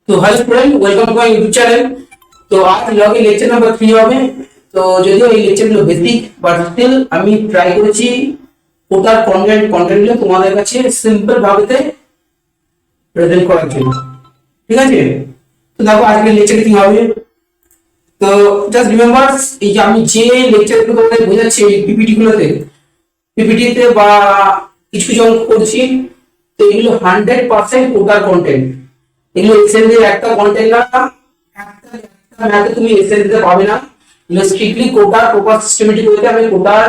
तो hello student, welcome to my YouTube channel. तो आज লগইন লেকচার নাম্বার 3 হবে। তো যদিও এই লেকচারগুলো বেসিক বাট স্টিল আমি ট্রাই করেছি ওটার কন্টেন্টগুলো তোমাদের কাছে সিম্পল ভাবেতে প্রেজেন্ট করার জন্য। ঠিক আছে, তো দেখো আজকে লেকচারে কি হবে। তো জাস্ট রিমেম্বার, এই যে আমি যে লেকচারগুলো তোমাদের বোঝাচ্ছি এই পিপিটিতে বা কিছু কিছু অঙ্ক করছি, তো এগুলো 100% ওটার কন্টেন্ট। এগুলো এক্সেল এর একটা কন্টেন্ট না, একটা ম্যাথে তুমি এক্সেল দিতে পাবে না। এগুলো স্ট্রিক্টলি কোটার প্রপার সিস্টেমেটিক ওয়েতে আমি কোটার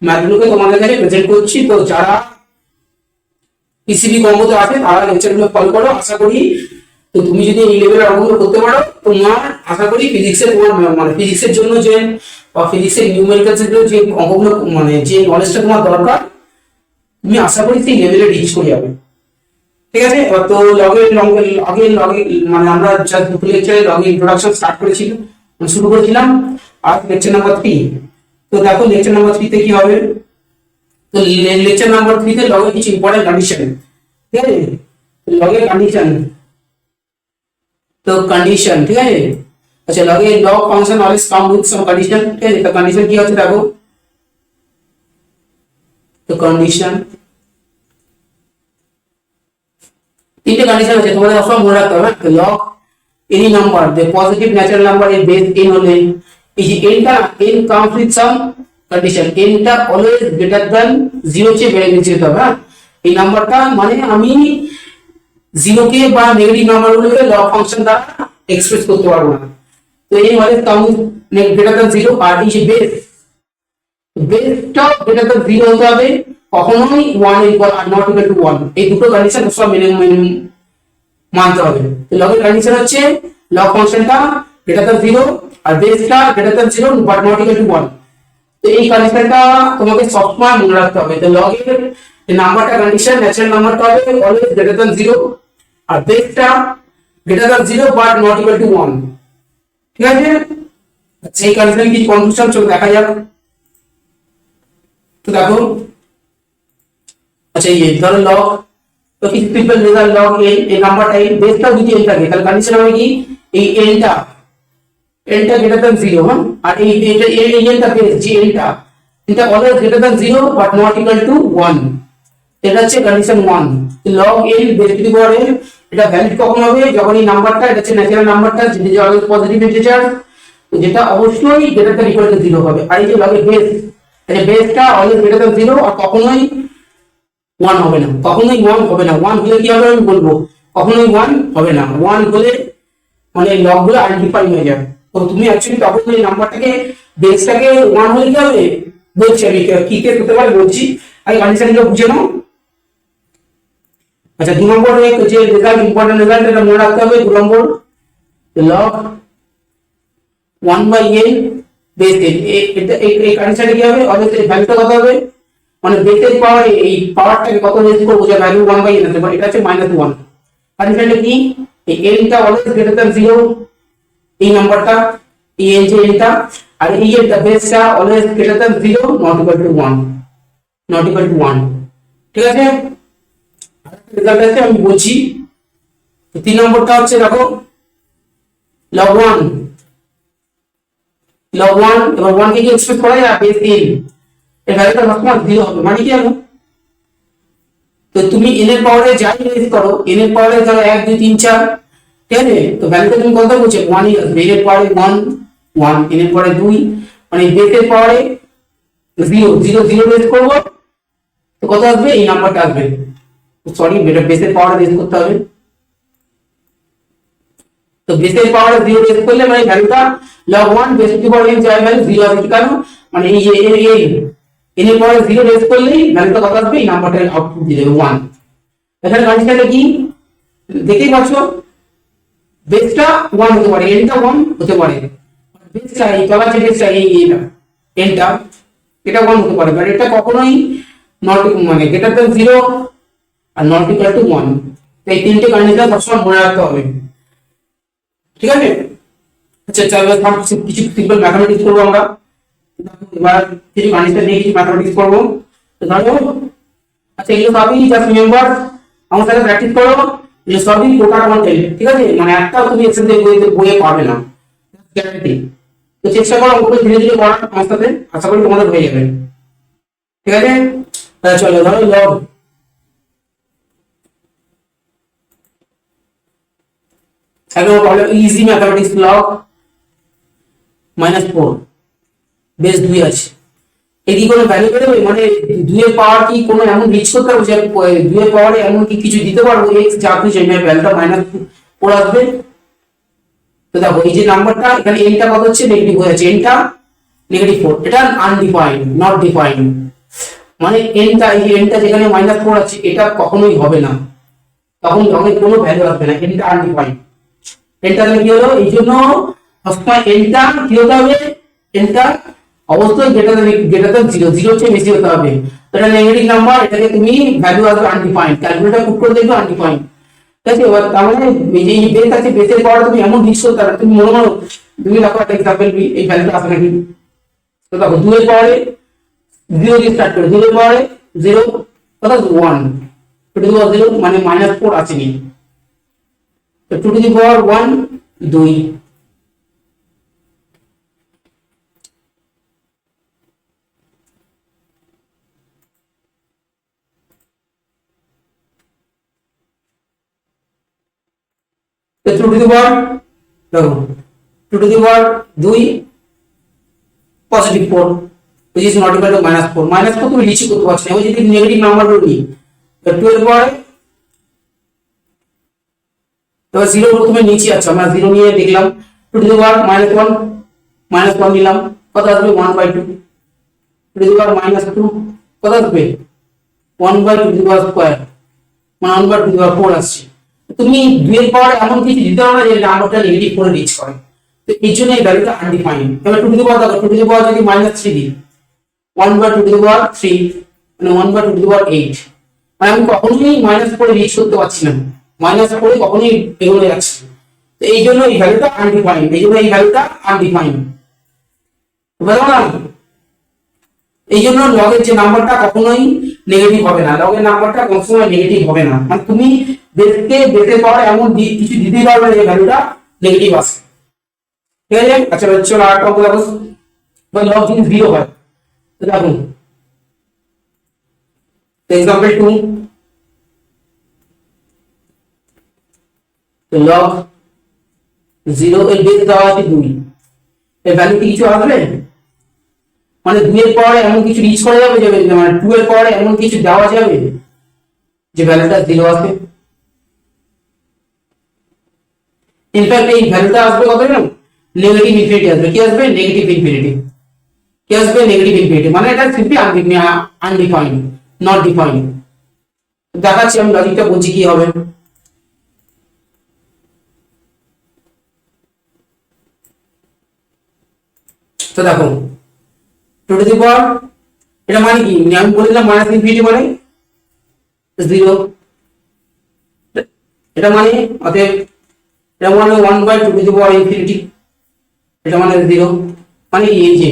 ম্যাথগুলোকে তোমাদের কাছে প্রেজেন্ট করছি। তো যারা পিসিবি কম্বোতে আছে তারা লেকচারগুলো ফলো করো, আশা করি। তো তুমি যদি এই লেভেলের অঙ্কগুলো করতে পারো, তোমার আশা করি ফিজিক্সের তোমার মানে ফিজিক্সের জন্য যে বা ফিজিক্সের নিউমেরিক্যালস এর যে অঙ্কগুলো মানে যে নলেজটা তোমার দরকার, তুমি আশা করি সেই লেভেলে রিচ করে যাবে। ঠিক আছে, তো লগের মানে আমরা জাস্ট দুটো লেকচারে লগের ইন্ট্রোডাকশন শুরু করেছিলাম। আর লেকচার নাম্বার 3। তো দেখো লেকচার নাম্বার 3 তে কি হবে। তো লেকচার নাম্বার 3 তে লগের কিছু ইম্পর্টেন্ট কন্ডিশন। ঠিক আছে, লগের কন্ডিশন। তো কন্ডিশন ঠিক আছে। আচ্ছা, লগের log function always come with some condition. ঠিক আছে, তো কন্ডিশন কি হচ্ছে দেখো। তো কন্ডিশন তিনটে কন্ডিশন আছে, তোমাদের সব মনে রাখতে হবে। Log any number the positive natural number is base n হলে এই যে nটা n comes with some condition, nটা always greater than 0 চেয়ে বেড়ে গেছে তবে হ্যাঁ, এই নাম্বারটা মানে আমি 0 কে বা নেগেটিভ নাম্বারগুলোকে লগ ফাংশন দ্বারা এক্সপ্রেস করতে পারবো না। তো এই মানে কাউন্ট গ্রেটার দ্যান 0 আর এই যে বেসটা গ্রেটার দ্যান 0 হতে হবে, কখনোই 1 equal are not equal to 1। এই দুটো কন্ডিশন সব মিনিমাম মানতে হবে। তো লগের কন্ডিশন হচ্ছে লগ ফাংশনটা গ্রেটার দ্যান 0 আর বেসটা greater than 0 but not equal to 1। তো এই কন্ডিশনটা তোমাকে সবসময় মনে রাখতে হবে। তো লগের এই নাম্বারটা কন্ডিশন ন্যাচারাল নাম্বারটা হবে অলওয়েজ গ্রেটার দ্যান 0 আর বেসটা greater than 0 but not equal to 1। ঠিক আছে, সেই কন্ডিশনে কি কনফিউশন চলো দেখা যাক। তো দেখো, আচ্ছা এই ধরো লগ, তো কিছু সিম্পল রেজাল্ট লগ এই নাম্বারটা এই বেসটা যদি n থাকে তাহলে কন্ডিশন হবে কি এই nটা গ্রেটার দ্যান 0 হ্যাঁ, আর এই nটা বেস যে nটা always greater than 0 but not equal to 1। এটা হচ্ছে condition 1। Log n base to the power n এটা ভ্যালিড কখন হবে, যখন এই নাম্বারটা এটা হচ্ছে ন্যাচারাল নাম্বারটা যেটা অলওয়েজ পজিটিভ ইন্টিজার, যেটা অবশ্যই গ্রেটার দ্যান ইকুয়াল টু 0 হবে। আর এই যে লগের বেস, এই বেসটা অলওয়েজ গ্রেটার দ্যান 0 আর কখনোই 1 হবে না, কখনোই 1 হবে না। 1 হলে কি হবে আমি বলবো, কখনোই 1 হবে না। 1 হলে মানে লগগুলো আইডেন্টিফাই হয়ে যাবে। তো তুমি অ্যাকচুয়ালি তখন এই নাম্বারটাকে বেসটাকে 1 হলে কি হবে বলছি আমি, কি কেস হতে পারে বলছি, আগে কন্ডিশনটা বুঝে নাও। আচ্ছা, 2 নম্বর যে রেজাল্ট ইম্পর্টেন্ট রেজাল্ট এটা মনে রাখতে হবে। 2 নম্বর লগ 1/n বেস n, এটা এই কন্ডিশনটা কি হবে অলওয়েজ এই ভ্যালুটা কত হবে মানে বেসের পাওয়ার এই পাওয়ারটাকে কত রেজ করব যা ভ্যালু 1/n আছে, এটা হচ্ছে -1। কন্ডিশনটা কি এই n টা অলওয়েজ গ্রেটার দ্যান 0 এই নাম্বারটা এই n যে n টা, আর এই টা বেসটা always greater than 0 not equal to 1। ঠিক আছে, রেজাল্ট আছে আমি বলছি। তো 3 নম্বরটা হচ্ছে দেখো log 1 এবার 1 কে কি এক্সপ্রেস করা যায় বেস n, এর ভ্যালুটা সবসময় 0 হবে। মানে কি জানো, তো তুমি n এর পাওয়ারে যাই রেজ করো, n এর পাওয়ারে ধরো 1 2 3 4, ঠিক আছে, তো ভ্যালুটা তুমি কত বলছো 1 ই আসবে। n এর পাওয়ারে 1 n এর পাওয়ারে 2 মানে বেসের পাওয়ারে 0 রেজ করব, তো কত আসবে এই নাম্বারটা আসবে। সরি, এটা বেসের পাওয়ারে রেজ করতে হবে। তো বেসের পাওয়ারে 0 রেজ করলে মানে ভ্যালুটা log 1 base to the power n যাই ভ্যালু 0 আসবে। কারণ মানে এই যে n এর পাওয়ারে 0 রেজ করলেই ভ্যালুটা কত আসবে এই নাম্বারটার আউটপুট দিয়ে দেবে 1। এখানে কন্ডিশনটা কি দেখতেই পাচ্ছ, বেসটা 1 হতে পারে, nটা 1 হতে পারে, বেসটা এই তলার যে বেসটা এই nটা এটা 1 হতে পারে, বাট এটা কখনোই নট মানে greater than 0 are not equal to 1। এই তিনটে কন্ডিশন সবসময় মনে রাখতে হবে। ঠিক আছে, আচ্ছা চলো কিছু সিম্পল ম্যাথমেটিক্স করবো আমরা। এবার কিছু কন্ডিশন নিয়ে কিছু ম্যাথমেটিক্স করবো। তো ধরো আচ্ছা এগুলো সবই জাস্ট রিমেম্বার, আমার সাথে প্র্যাকটিস করো। এগুলো সবই কোটা কন্টেন্ট, ঠিক আছে, মানে একটাও তুমি এক্সেল থেকে বইয়ে পাবে না, গ্যারান্টি। তো চেষ্টা করো ওগুলো ধীরে ধীরে করার আমার সাথে, আশা করি তোমাদের হয়ে যাবে, ঠিক আছে। তাহলে চলো ধরো লগ, একদম problem easy mathematics, log -4 base 2 আছে, এর কি কোনো ভ্যালু বেরোবে, মানে 2 এর পাওয়ার কি কোনো এমন রিচ করতে পারবো যে 2 এর পাওয়ারে এমন কি কিছু দিতে পারবো এক্স যা কিছু ভ্যালুটা -4 আসবে। তো দেখো এই যে নাম্বারটা এখানে এনটা কত হচ্ছে, নেগেটিভ হয়ে যাচ্ছে, এনটা -4, এটা আনডিফাইন্ড, নট ডিফাইন্ড, মানে এনটা এই যে এনটা যেখানে -4 আছে এটা কখনোই হবে না, তখন লগের কোনো ভ্যালু আসবে না, এনটা আনডিফাইন্ড। এনটা তাহলে কি হলো, এই জন্য সবসময় এনটা কি হতে হবে, এনটা অবশ্যই গ্রেটার দেন 0, 0 চেয়ে বেশি হতে হবে। তো এটা নেগেটিভ নাম্বার, এটাকে তুমি ভ্যালু আসবে আনডিফাইন্ড, ক্যালকুলেটর পুট করে দেখবে আনডিফাইন্ড, ঠিক আছে। এবার তার মানে এই যে বেস আছে, বেসের পর তুমি এমন রিচ করতে পারবে, তুমি মনে করো তুমি দেখো একটা এক্সাম্পল, এই ভ্যালুটা আসবে নাকি, তো দেখো 2 এর পাওয়ারে 0 দিয়ে স্টার্ট করে, 2 এর পাওয়ারে 0 অর্থাৎ 1, 2 টু দি পাওয়ার 0 মানে -4 আসেনি, তো 2 টু দি পাওয়ার 1 2, তো 2 টু দি পাওয়ার দেখো 2 two the power 2 positive 4 which is not equal to -4, -4 তুমি রিচ করতে পারছো না, ওই যদি নেগেটিভ নাম্বার নিই, তো 2 এর পাওয়ারে তো 0 প্রথমে নিচে আছে, আমরা 0 নিয়ে দেখলাম, 2 টু দি পাওয়ার -1 নিলাম, কত আসবে 1/2, 2 টু দি পাওয়ার -2 কত আসবে 1/2 টু দি পাওয়ার স্কয়ার, মানে 1/2 টু দি পাওয়ার 4 আসছে। তুমি 2 এর পাওয়ার এমন কিছু দিতে পারো না যে নাম্বারটা নেগেটিভ 4 রিচ করে, তো এই জন্য এই ভ্যালুটা আনডিফাইন্ড। এবার 2 টু দি পাওয়ার দেখো, 2 টু দি পাওয়ার যদি -3 দিই, 1/2 টু দি পাওয়ার 3 মানে 1/2 টু দি পাওয়ার 8, মানে আমি কখনোই -4 রিচ করতে পারছি না, -4 কখনোই এগোনো যাচ্ছে, তো এই জন্য এই ভ্যালুটা আনডিফাইন্ড, এই জন্য এই ভ্যালুটা আনডিফাইন্ড, বুঝতে পারছো না। এই জন্য লগের যে নাম্বারটা কখনোই নেগেটিভ হবে না, লগের নাম্বারটা কখনোই নেগেটিভ হবে না, মানে তুমি বেসের পাওয়ার এমন কিছু দিতেই পারবে না যে ভ্যালুটা নেগেটিভ আসে, ঠিক আছে। আচ্ছা চলো আরেকটা অঙ্ক দেখো, লগ যদি 0 হয়, তো দেখুন এক্সাম্পল 2, তো লগ 0 এর বেস দেওয়া আছে 2, এর ভ্যালু কি কিছু আসবে, মানে 2 এর পাওয়ারে এমন কিছু রিচ করা যাবে যে মানে 2 এর পাওয়ারে এমন কিছু দেওয়া যাবে যে ভ্যালুটা 0 আসবে। ইনফ্যাক্ট এই ভ্যালুটা আসবে কত না, নেগেটিভ ইনফিনিটি আসবে, কি আসবে নেগেটিভ ইনফিনিটি, কি আসবে নেগেটিভ ইনফিনিটি, মানে এটা সিম্পলি আনডিফাইন্ড, নট ডিফাইন্ড। দেখাচ্ছি আমি লজিকটা বলছি কি হবে। তো দেখো 2 টু দি পাওয়ার এটা মানে কি, আমি বলেছিলাম -ইনফিনিটি মানে 0, এটা মানে অতএব এটা মানে 1/2 টু দি পাওয়ার ইনফিনিটি, এটা মানে 0, মানে কি এই যে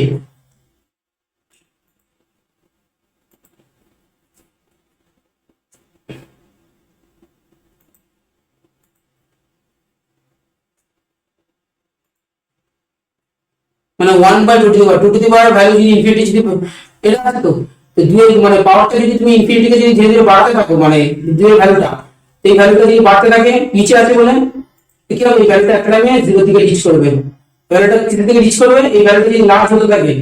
মানে 1/2 টু দি পাওয়ার ভ্যালু যদি ইনফিনিটি যদি এটা আছে, তো 2 এর মানে পাওয়ারটা যদি তুমি ইনফিনিটিকে যদি ধীরে ধীরে বাড়াতে থাকো, মানে 2 এর ভ্যালুটা, এই ভ্যালুটা যদি বাড়তে থাকে নিচে আছে বলে কি হবে, এই ভ্যালুটা একটা টাইমে 0 দিকে রিচ করবে, ভ্যালুটা 0 দিকে রিচ করবে, এই ভ্যালুটা যদি লার্জ হতে থাকে,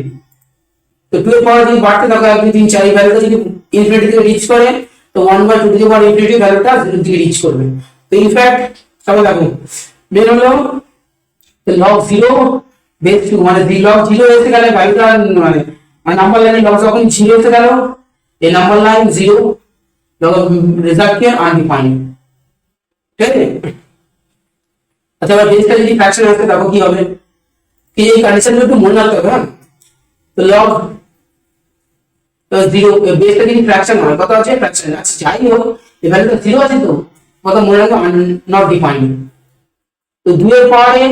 তো 2 এর পাওয়ার যদি বাড়তে থাকে 1 2 3 4, এই ভ্যালুটা যদি ইনফিনিটি দিকে রিচ করে, তো 1/2 টু দি পাওয়ার ইনফিনিটি ভ্যালুটা 0 দিকে রিচ করবে। তো ইনফ্যাক্ট সবাই দেখো মেন হলো লগ 0 বেস 2, মানে লগ 0 এসে গেলে ভ্যালুটা মানে নাম্বার লাইনে লগ যখন 0 এসে গেল, এই নাম্বার লাইন 0 লগ রেজাল্ট কে আনডিফাইন্ড, ঠিক আছে। আচ্ছা এবার বেসটা যদি ফ্র্যাকশন আসে দেখো কি হবে, কি এই কন্ডিশনটা একটু মনে রাখতে হবে, হ্যাঁ। তো লগ 0 বেসটা যদি ফ্র্যাকশন হয়, কত আছে ফ্র্যাকশন, আচ্ছা যাই হোক এই ভ্যালুটা 0 আছে, তো কত মনে রাখবে নট ডিফাইন্ড। তো 2 এর পাওয়ারে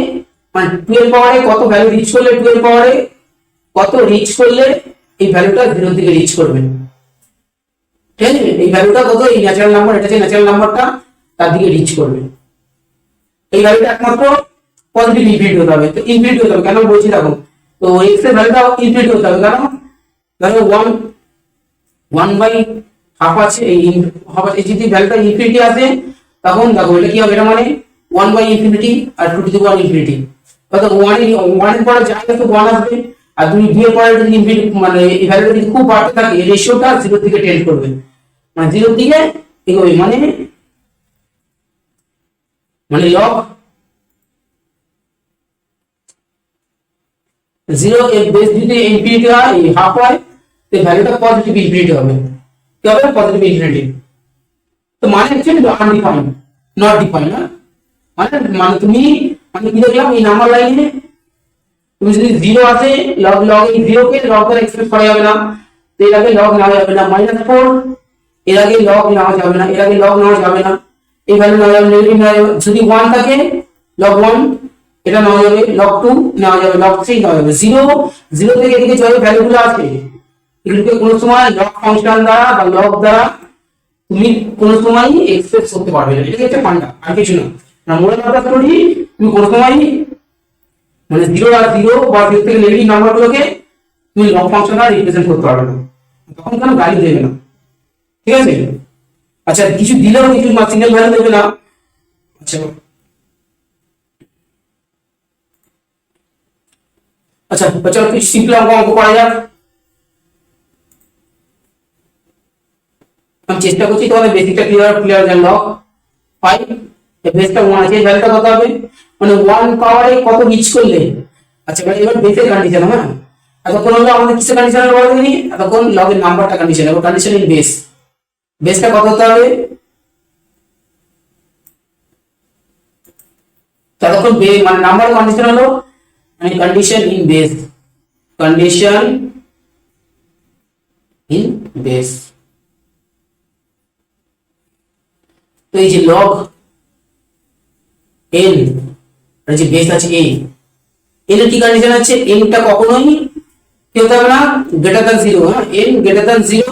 মানে 2 এর পাওয়ারে কত ভ্যালু রিচ করলে, 2 এর পাওয়ারে কত রিচ করলে এই ভ্যালুটা 0 দিকে রিচ করবে, ঠিক আছে। এই ভ্যালুটা কত, এই ন্যাচারাল নাম্বার, এটা যে ন্যাচারাল নাম্বারটা তার দিকে রিচ করবে। এই ভ্যালুটা একমাত্র পজিটিভ ইনফিনিটি হতে হবে। তো ইনফিনিটি হতে হবে কেন বলছি দেখো, তো এক্স এর ভ্যালুটা ইনফিনিটি হতে হবে কারণ দেখো ওয়ান বাই হাফ আছে, এই হাফ আছে, যদি ভ্যালুটা ইনফিনিটি আসে তখন দেখো এটা কি হবে, এটা মানে ওয়ান বাই ইনফিনিটি আর two to the power infinity, অর্থাৎ ওয়ানের পরে যা আছে ওয়ান আসবে, আর তুমি দুই এর পরে যদি ইনফিনিটি মানে এই ভ্যালুটা যদি খুব বাড়তে থাকে রেশিওটা জিরোর দিকে টেন্ড করবে, মানে জিরোর দিকে এগোবে, মানে লগ জিরো এর বেস যদি ইনফিনিটি হয় হাফ হয় তো ভ্যালুটা পজিটিভ ইনফিনিটি হবে, কি হবে পজিটিভ ইনফিনিটি। তো মানে অ্যাকচুয়ালি আনডিফাইন্ড, নট ডিফাইন্ড, না মানে মানে তুমি মানে কি দেখলাম এই নাম্বার লাইনে তুমি যদি জিরো আছে লগ লগ এই জিরো কে লগ দ্বারা এক্সপ্রেস করা যাবে না, তো এর আগে লগ নেওয়া যাবে না, -4 এর আগে লগ নেওয়া যাবে না, এর আগে লগ নেওয়া যাবে না, এই ভ্যালু নেওয়া যাবে, নেগেটিভ নেওয়া যাবে, যদি 1 থাকে লগ 1 এটা নেওয়া যাবে, লগ 2 নেওয়া যাবে, লগ 3 নেওয়া যাবে, 0 থেকে এদিকে যত ভ্যালুগুলো আছে এগুলোকে কোনো সময় লগ ফাংশন দ্বারা বা লগ দ্বারা তুমি কোনো সময় এক্সপ্রেস করতে পারবে না, এটা হচ্ছে ফান্ডা আর কিছু না। না মোরাল অফ দ্য স্টোরি তুমি কোনো সময় মানে 0 আর 0 বা 0 থেকে নেগেটিভ নাম্বারগুলোকে তুমি লগ ফাংশন দ্বারা রিপ্রেজেন্ট করতে পারবে না, তখন কোনো ভ্যালু দেবে না, ঠিক আছে। আচ্ছা কিছু দিলেও কিছু সিঙ্গেল ভ্যালু দেবে না। আচ্ছা আচ্ছা চলো কিছু সিম্পল অঙ্ক করা যাক। আমি চেষ্টা করছি তোমাদের বেসিকটা ক্লিয়ার যেন লগ 5 এর বেসটা 1 আছে, ভ্যালুটা কত হবে মানে 1 পাওয়ারে কত রিচ করলে। আচ্ছা মানে এবার বেসের কন্ডিশন, হ্যাঁ এতক্ষণ হলো আমাদের কিসের কন্ডিশন বলা হয়নি, এতক্ষণ লগের নাম্বারটা কন্ডিশন, এবার কন্ডিশন ইন বেস, বেসটা কত হতে হবে ততক্ষণ মানে নাম্বার কন্ডিশন হলো মানে condition in base, condition in base. তো এই যে লগ n আর যে বেস আছে a, n এর কি কন্ডিশন আছে, n টা কখনোই কি হতে হবে না গ্রেটার দ্যান 0, হ্যাঁ n গ্রেটার দ্যান 0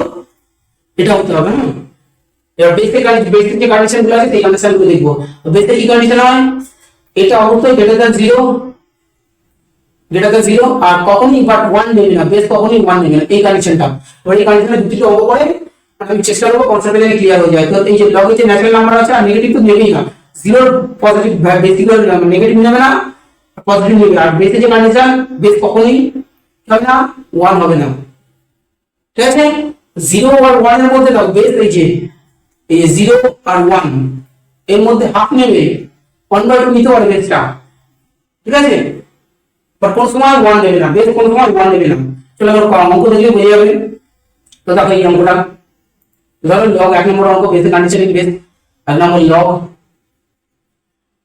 এটা হতে হবে, হ্যাঁ। এবার বেসিক যে কন্ডিশন গুলো আছে সেই কন্ডিশন গুলো দেখবো। তো বেসিক কি কন্ডিশন হয়, এটা অবশ্যই গ্রেটার দ্যান 0, গ্রেটার দ্যান 0 আর কখনোই বাট 1 নেবে না, বেস কখনোই 1 নেবে না, এই কন্ডিশনটা। এবার এই কন্ডিশনে দুটো অঙ্ক করে আমি চেষ্টা করব কনসেপ্ট যেন ক্লিয়ার হয়ে যায়। তো এই যে লগ এর যে ন্যাচারাল নাম্বার আছে আর নেগেটিভ তো নেবেই না, 0 পজিটিভ বেসিক নেগেটিভ নেবে না, পজিটিভ নেবে, আর বেসে যে কন্ডিশন বেস কখনোই হবে না 1 হবে না, ঠিক আছে। 0 আর 1 এর মধ্যে দাও বেস এই 0 আর 1 এর মধ্যে হাফ নেবে, 1/2 নিতে পারে বেসটা, ঠিক আছে, বাট কোন সময় 1 নেবে না, বেস কোন সময় 1 নেবে না। চলো আমরা অঙ্ক দেখলে বুঝে যাবে। তো দেখো এই অঙ্কটা ধরো লগ 1 নম্বর অঙ্ক বেসে condition in base, 1 number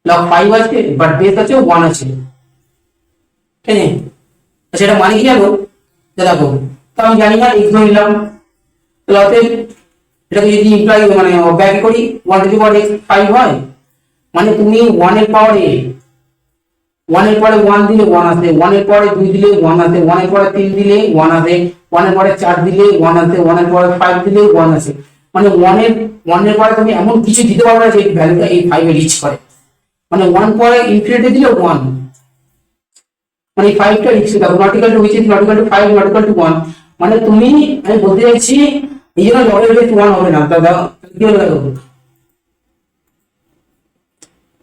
log 5 আছে বাট বেস আছে 1 আছে, ঠিক আছে। আচ্ছা এটা মানে কি জানো, দেখো তো আমি জানি না x ধরে নিলাম, তাহলে অতএব এটাকে যদি ইমপ্লাই মানে ব্যাক করি 1 টু দি পাওয়ার x 5 হয়, মানে তুমি 1 এর পাওয়ারে 1 এর পরে 1 দিলে 1 আসে, 1 এর পরে 2 দিলে 1 আসে, 1 এর পরে 3 দিলে 1 আসে, 1 এর পরে 4 দিলে 1 আসে, 1 এর পরে 5 দিলে 1 আসে, মানে 1 এর পরে তুমি এমন কিছু দিতে পারবে না যে ভ্যালুটা এই 5 এ রিচ করে, মানে 1 পরে ইনফিনিটি দিলে 1 মানে 5 টা রিচ করবে, not equal two which is not equal two 5 not equal to 1, মানে তুমি আমি বলতে চাইছি এই জন্য লগের বেস 1 হবে না, দাদা কি হলো দেখো,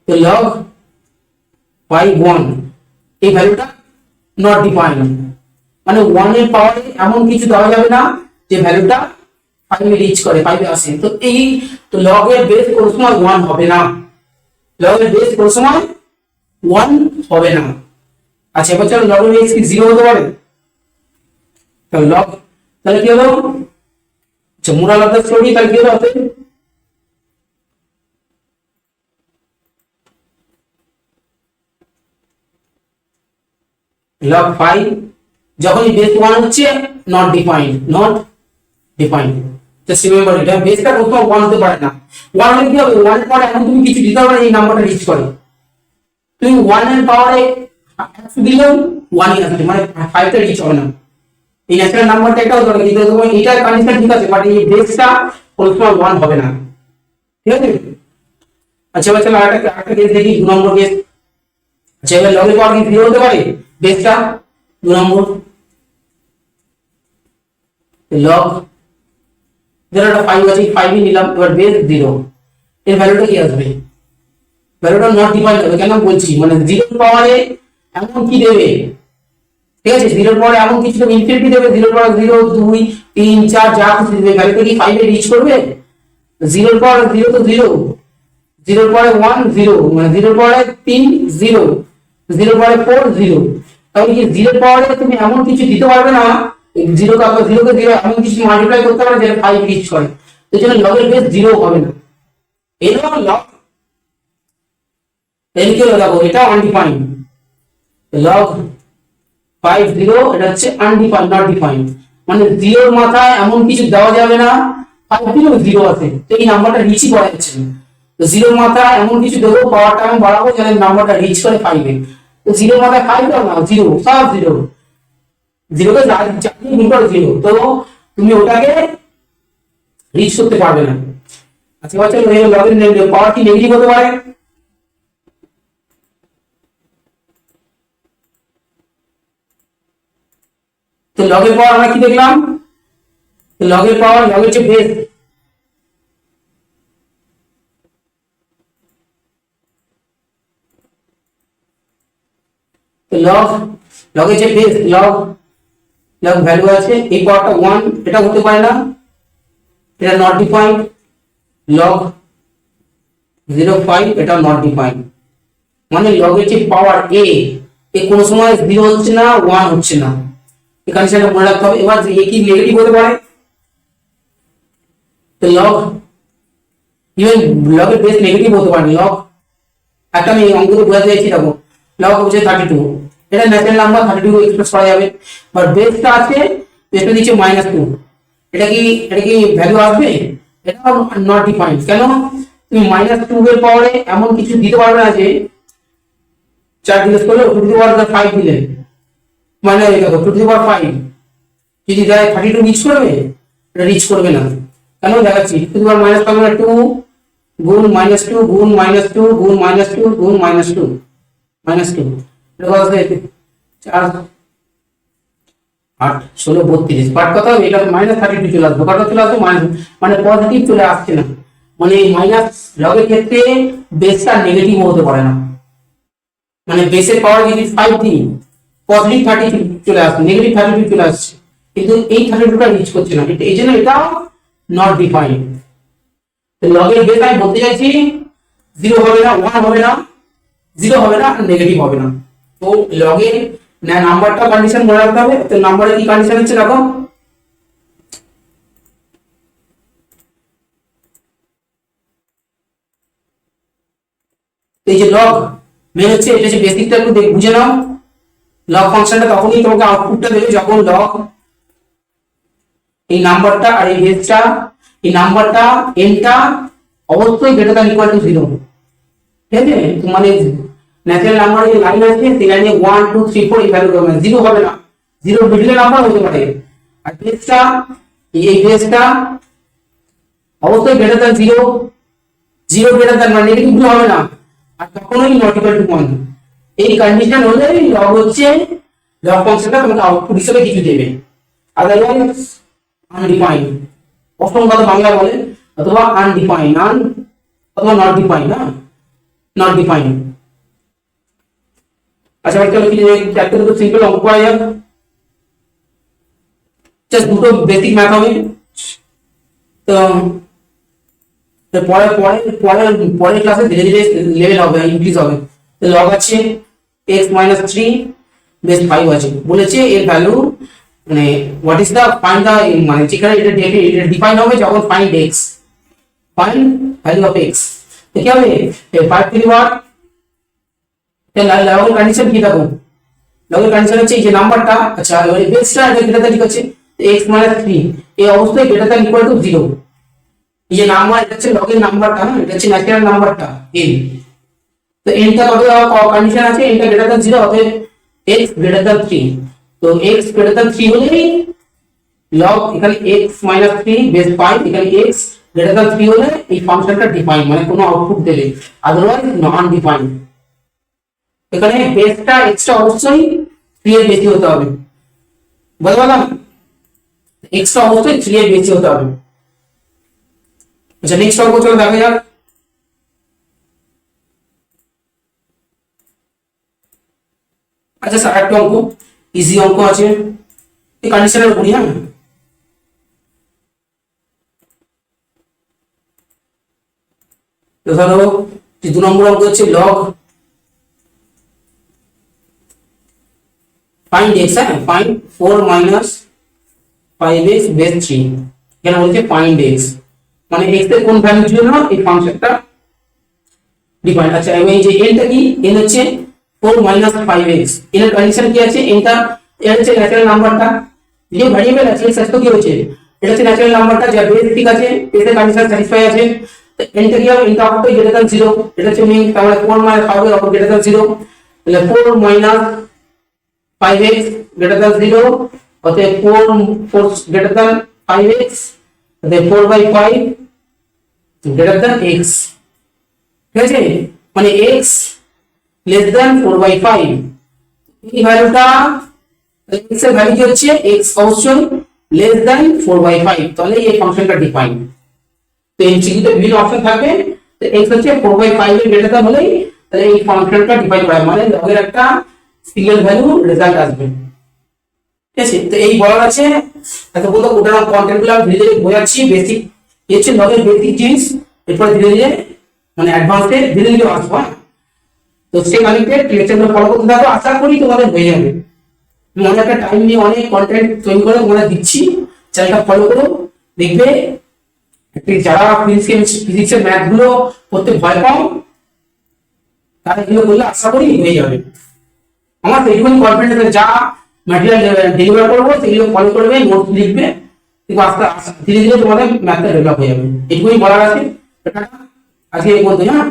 তো লগ 1 এই ভ্যালুটা নট ডিফাইন্ড, মানে 1 এর পাওয়ারে এমন কিছু দেওয়া যাবে না যে ভ্যালুটা 5 এ রিচ করে, 5 এ আসে। তো এই তো লগ এর বেস কোন সময় 1 হবে না, লগ এর বেস কোন সময় 1 হবে না। আচ্ছা এবার চলো লগ এর বেস কি 0 হতে পারে, তো লগ তাহলে কি হলো, আচ্ছা মোরাল অফ দ্য স্টোরি তাহলে কি হলো, log 5 যখনই বেস 1 হচ্ছে নট ডিফাইন্ড, জাস্ট রিমেম্বার এটা বেসটা কোথাও 1 হতে পারে না, 1 হলে কি হবে, 1 এর পরে এখন তুমি কিছু দিতে পারবে এই নাম্বারটা রিচ করে, তুমি 1 এর পাওয়ারে দিলেও 1 ই আসবে, মানে 5 টা রিচ হবে না, এই ন্যাচারাল নাম্বারটা এটাও ধরে কিন্তু তোমার এটার কন্ডিশন ঠিক আছে, বাট এই বেসটা কোন সময় 1 হবে না, ঠিক আছে। আচ্ছা এবার চলো আরেকটা কেস দেখি, 2 নম্বর কেস। আচ্ছা এবার লগের পাওয়ার কি 0 হতে পারে? বেসটা 2 নম্বর লগ, ধরো এটা 5 আছে, 5 নিলাম, এবার বেস 0, এর ভ্যালুটা কি আসবে? ভ্যালুটা নট ডিফাইন্ড হবে। কেন বলছি, মানে 0 পাওয়ারে এমন কি দেবে, ঠিক আছে, 0 পাওয়ারে এমন কিছু দেবে, ইনফিনিটি দেবে, 0 পাওয়ার 0 2 3 4 যা কিছু দেবে, ভ্যালুটা কি 5 এ রিচ করবে? 0 পাওয়ার 0 তো 0, 0 পরে 1 0, মানে 0 পরে 3 0, 0 পরে 4 0। তাহলে কি 0 পাওয়ারে তুমি এমন কিছু দিতে পারবে না, 0 কে 0 এমন কিছু মাল্টিপ্লাই করতে পারবে যেটা 5 রিচ করে, এই জন্য লগের বেস 0 হবে না। এই হলো লগ। এর কি হলো দেখো, এটা আনডিফাইন্ড, লগ 5 0, এটা হচ্ছে আনডিফাইন্ড, নট ডিফাইন্ড, মানে 0 এর মাথায় এমন কিছু দেওয়া যাবে না, 5 দিলেও 0 আছে, তো এই নাম্বারটা রিচই করা যাচ্ছে না। তো 0 এর মাথায় এমন কিছু দেবো, পাওয়ারটা আমি বাড়াবো যাতে নাম্বারটা রিচ করে 5 এ। তো 0 এর মাথায় 5 দাও না, 0 সব 0, 0 কে চাকরি গুণ করো 0, তো তুমি ওটাকে রিচ করতে পারবে না। আচ্ছা এবার চলো এই লগের পাওয়ার কি নেগেটিভ হতে পারে? তো লগের পাওয়ার আমরা কি দেখলাম, লগের পাওয়ার, লগের যে বেস, তো লগের যে বেস, লগ ভ্যালু আছে, এই পাওয়ারটা 1, এটা হতে পারে না, এটা নট ডিফাইন্ড। লগ 0.5, এটা নট ডিফাইন্ড, মানে লগের যে পাওয়ার এ কোনো সময় 0 হচ্ছে না, 1 হচ্ছে না, এই কন্ডিশনটা মনে রাখতে হবে। এবার এ কি নেগেটিভ হতে পারে? তো লগ, ইভেন লগের বেস নেগেটিভ হতে পারে। লগ একটা আমি অঙ্কতে বোঝাতে চাইছি, দেখো লগ হচ্ছে 32, এটা ন্যাচারাল নাম্বার 32 এক্সপ্রেস করা যাবে, বাট বেসটা আছে, বেসটা দিচ্ছে -2, এটা কি ভ্যালু আসবে? এটা নট ডিফাইন্ড। কেন? তুমি -2 এর পাওয়ারে এমন কিছু দিতে পারবে না যে 4 ডিভাইড করলে টু দি পাওয়ার 5 দিলে, মানে দেখো টু দি পাওয়ার 5 যদি দেয় 32 রিচ করবে? এটা রিচ করবে না। কেন দেখাচ্ছি, টু দি পাওয়ার -5 মানে 2 গুণ -2 গুণ -2 গুণ -2 গুণ -2 -2, এটা কত আছে? 4 8 16 32, বাট কত হবে? এটা -32 চলে আসবে, কত চলে আসবে? মানে পজিটিভ চলে আসছে না, মানে এই মাইনাস লগের ক্ষেত্রে বেসটা নেগেটিভ হতে পারে না, মানে বেসের পাওয়ার যদি 5 দিই, পজিটিভ 30 চলে আসছে, নেগেটিভ 32 চলে আসছে, কিন্তু এই 32টা রিচ করছে না, এই জন্য এটা নট ডিফাইন্ড। তো লগের বেস আমি বলতে চাইছি 0 হবে না, 1 হবে না, 0 হবে না, নেগেটিভ হবে না। তো লগের নাম্বারটা কন্ডিশন মনে রাখতে হবে। তো নাম্বারে কি কন্ডিশন হচ্ছে দেখো, এই যে লগ মেন হচ্ছে, এটা যে বেসিকটা একটু বুঝে নাও। লগ ফাংশনটা তখনই তোমাকে আউটপুটটা দেবে যখন লগ এই নাম্বারটা আর এই বেসটা, এই নাম্বারটা এনটা অবশ্যই গ্রেটার দ্যান ইকুয়াল টু 0, ঠিক আছে? মানে ন্যাচারাল নাম্বার যে লাইন আছে সেই লাইনে 1 2 3 4 এই ভ্যালু হবে না, 0 হবে না, 0 মিডলে নাম্বার হতে পারে। আর বেসটা, এই বেসটা অবশ্যই গ্রেটার দ্যান 0, 0 গ্রেটার দ্যান, মানে নেগেটিভ হবে না, আর কখনোই নট ইকুয়াল টু 1। এই কন্ডিশন হলেই লগ হচ্ছে, লগ ফাংশনটা তোমাকে আউটপুট হিসেবে কিছু দেবে, আদারওয়াইজ আনডিফাইন্ড, অসংজ্ঞাত বাংলা বলে, অথবা আনডিফাইন্ড, অথবা নট ডিফাইন্ড, না নট ডিফাইন্ড। আচ্ছা চলো কি একটা দুটো সিম্পল অঙ্ক করা যাক, জাস্ট দুটো বেসিক ম্যাথ হবে। তো পরে পরে পরে পরের ক্লাসে ধীরে ধীরে লেভেল হবে, ইনক্রিজ হবে। তো লগ আছে x - 3 বেস 5 আছে, বলেছে এর ভ্যালু, মানে what is the find the, মানে যেখানে এটা ডিফাইন হবে যখন find x, find value of x, তো কি হবে? 5 3 ওয়াট, তাহলে লগের কন্ডিশন কি দেখো, লগের কন্ডিশন হচ্ছে এই যে নাম্বারটা, আচ্ছা এবারে বেসটা এটা গ্রেটার দ্যান ইকুয়াল হচ্ছে x - 3, এই অবস্থায় গ্রেটার দ্যান ইকুয়াল টু 0, এই যে নাম্বার এটা হচ্ছে লগের নাম্বারটা, না এটা হচ্ছে ন্যাচারাল নাম্বারটা n, তো n টা কত কন্ডিশন আছে, n টা গ্রেটার দ্যান 0, অতএব x গ্রেটার দ্যান 3, তো x গ্রেটার দ্যান 3 হলেই লগ এখানে x - 3 বেস 5, এখানে x গ্রেটার দ্যান 3 হলে এই ফাংশনটা ডিফাইন, মানে কোনো আউটপুট দেবে, আদারওয়াইজ নন ডিফাইন। এখানে বেসটা এক্সটা অবশ্যই 3 এর বেশি হতে হবে, বুঝতে পারলাম? এক্সটা অবশ্যই 3 এর বেশি হতে হবে। আচ্ছা নেক্সট অঙ্ক চলো দেখা যাক। আচ্ছা স্যার একটা অঙ্ক, ইজি অঙ্ক আছে, এই কন্ডিশনের উপরই। হ্যাঁ তো ধরো 2 নম্বর অঙ্ক হচ্ছে লগ ফাইন্ড x, হ্যাঁ ফাইন্ড 4 মাইনাস 5x বেস 3। এখানে বলছে ফাইন্ড x, মানে x এর কোন ভ্যালুর জন্য এই ফাংশনটা ডিফাইন। আচ্ছা এবং এই যে n টা কি, n হচ্ছে 4 মাইনাস 5x, এর কন্ডিশন কি আছে, n টা এর হচ্ছে ন্যাচারাল নাম্বারটা, যে ভ্যারিয়েবল আছে এর সাথে কি হচ্ছে, এটা হচ্ছে ন্যাচারাল নাম্বারটা যা বেস ঠিক আছে, বেসের কন্ডিশন স্যাটিসফাই আছে। তো n টা কি হবে, n টা অবশ্যই গ্রেটার দ্যান 0, এটা হচ্ছে মিন, তাহলে 4 মাইনাস 5 হবে গ্রেটার দ্যান 0, তাহলে 4 মাইনাস 5x greater than 0, অতএব 4 greater than 5x, অতএব 4/5 greater than x, ঠিক আছে? মানে x less than 4/5, এই ভ্যালুটা x এর ভ্যালু কি হচ্ছে, x অবশ্যই less than 4/5, তাহলে এই ফাংশনটা ডিফাইন। তো এমসিকিউতে বিভিন্ন অপশন থাকবে, তো x হচ্ছে 4/5 এর গ্রেটার দ্যান হলেই তাহলে এই ফাংশনটা ডিফাইন করা হয়, মানে লগের একটা সিঙ্গেল ভ্যালু রেজাল্ট আসবে, ঠিক আছে? তো এই বলার আছে, এত বলতো ওটার কন্টেন্টগুলো আমি ধীরে ধীরে বোঝাচ্ছি, বেসিক এই হচ্ছে লগের বেসিক জিনিস, এরপর ধীরে ধীরে মানে অ্যাডভান্সে ধীরে ধীরে আসবো। তো সেই কানেক্টেড লেকচারগুলো ফলো করতে থাকো, আশা করি তোমাদের হয়ে যাবে। আমি অনেকটা টাইম নিয়ে অনেক কন্টেন্ট তৈরি করে তোমাদের দিচ্ছি, চ্যানেলটা ফলো করো, দেখবে যারা ফিজিক্সের ম্যাথ গুলো করতে ভয় পাও তারা এগুলো করলে আশা করি হয়ে যাবে। আমার তো এইটুকুনি কনফিডেন্স আছে, যা ম্যাটেরিয়াল ডেলিভার করবো সেগুলো ফলো করবে, নোটস লিখবে, কিন্তু আস্তে আস্তে ধীরে ধীরে তোমাদের ম্যাথটা ডেভেলপ হয়ে যাবে। এইটুকুনি বলার আছে, আজকে এই পর্যন্ত। হ্যাঁ।